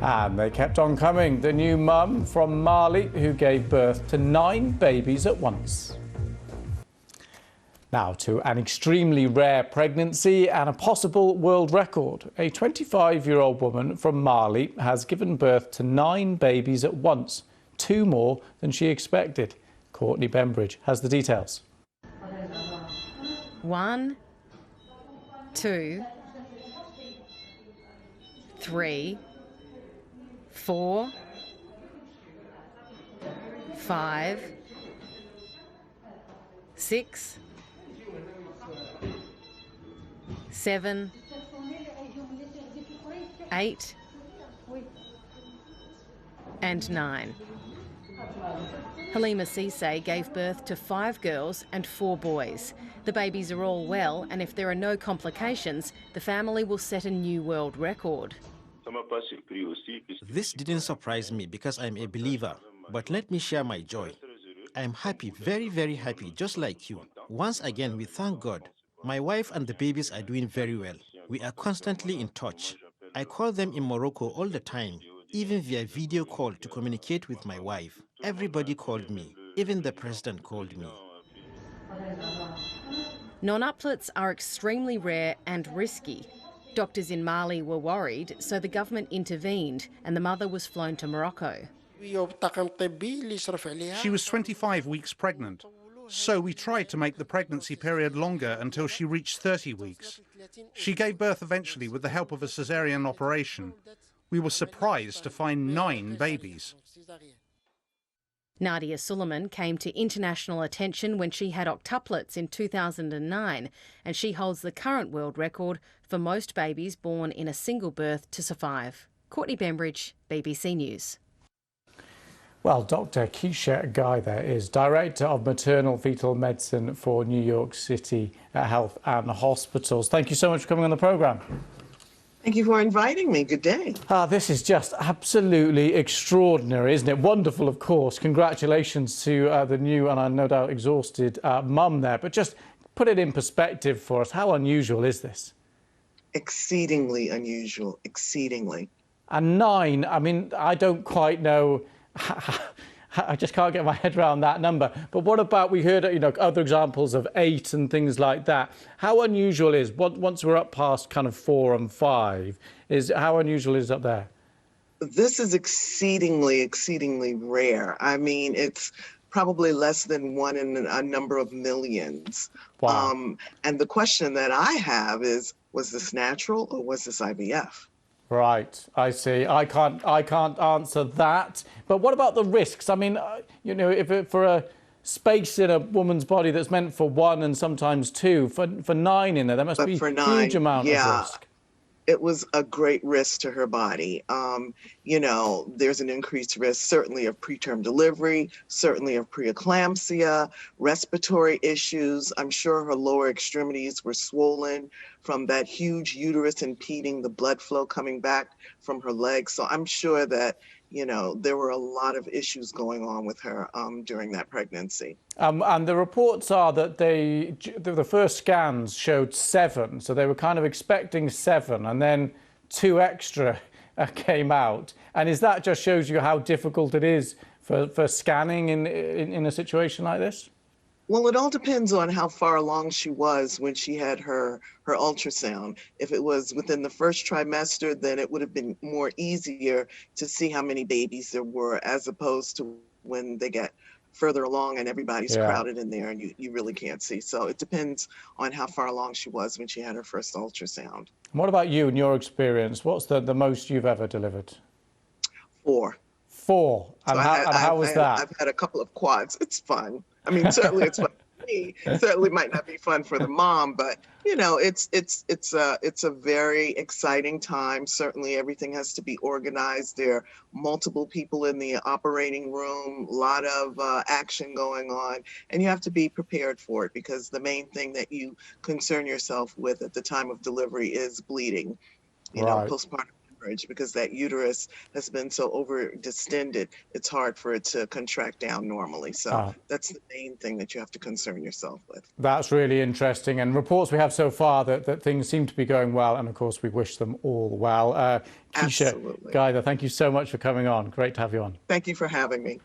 And they kept on coming. The new mum from Mali who gave birth to 9 babies at once. Now to an extremely rare pregnancy and a possible world record. A 25-year-old woman from Mali has given birth to 9 babies at once, 2 more than she expected. Courtney Bembridge has the details. 1, 2, 3, 4, 5, 6, 7, 8, and 9. Halima Cisse gave birth to 5 girls and 4 boys. The babies are all well, and if there are no complications, the family will set a new world record. This didn't surprise me because I'm a believer, but let me share my joy. I'm happy, very, very happy, just like you. Once again, we thank God. My wife and the babies are doing very well. We are constantly in touch. I call them in Morocco all the time, even via video call to communicate with my wife. Everybody called me, even the president called me. Nonuplets are extremely rare and risky. Doctors in Mali were worried, so the government intervened and the mother was flown to Morocco. She was 25 weeks pregnant, so we tried to make the pregnancy period longer until she reached 30 weeks. She gave birth eventually with the help of a caesarean operation. We were surprised to find 9 babies. Nadia Suleiman came to international attention when she had octuplets in 2009, and she holds the current world record for most babies born in a single birth to survive. Courtney Bembridge, BBC News. Well, Dr. Keisha Guy there is Director of Maternal Fetal Medicine for New York City Health and Hospitals. Thank you so much for coming on the programme. Thank you for inviting me. Good day. This is just absolutely extraordinary, isn't it? Wonderful, of course. Congratulations to the new and no doubt exhausted mum there. But just put it in perspective for us. How unusual is this? Exceedingly unusual, exceedingly. And 9, I mean, I don't quite know. I just can't get my head around that number. But what about, we heard, other examples of 8 and things like that. How unusual is, once we're up past kind of 4 and 5, how unusual is up there? This is exceedingly, exceedingly rare. I mean, it's probably less than 1 in a number of millions. Wow. And the question that I have is, was this natural or was this IVF? Right, I see. I can't answer that. But what about the risks? I mean, for a space in a woman's body that's meant for 1 and sometimes 2, for 9 in there must be a huge amount of risk. It was a great risk to her body. There's an increased risk, certainly of preterm delivery, certainly of preeclampsia, respiratory issues. I'm sure her lower extremities were swollen from that huge uterus impeding the blood flow coming back from her legs. So I'm sure that, there were a lot of issues going on with her during that pregnancy. And the reports are that the first scans showed 7, so they were kind of expecting 7, and then 2 extra came out. And is that just shows you how difficult it is for scanning in a situation like this? Well, it all depends on how far along she was when she had her ultrasound. If it was within the first trimester, then it would have been more easier to see how many babies there were, as opposed to when they get further along and everybody's crowded in there and you really can't see. So it depends on how far along she was when she had her first ultrasound. What about you and your experience? What's the most you've ever delivered? 4. 4. And how was that? I've had a couple of quads. It's fun. I mean, certainly it's fun for me. It certainly might not be fun for the mom, but it's a very exciting time. Certainly everything has to be organized. There are multiple people in the operating room, a lot of action going on, and you have to be prepared for it, because the main thing that you concern yourself with at the time of delivery is bleeding. Postpartum hemorrhage because that uterus has been so over distended, it's hard for it to contract down normally. So that's the main thing that you have to concern yourself with. That's really interesting. And reports we have so far that things seem to be going well. And of course, we wish them all well. Cisse, Absolutely. Gaida, thank you so much for coming on. Great to have you on. Thank you for having me.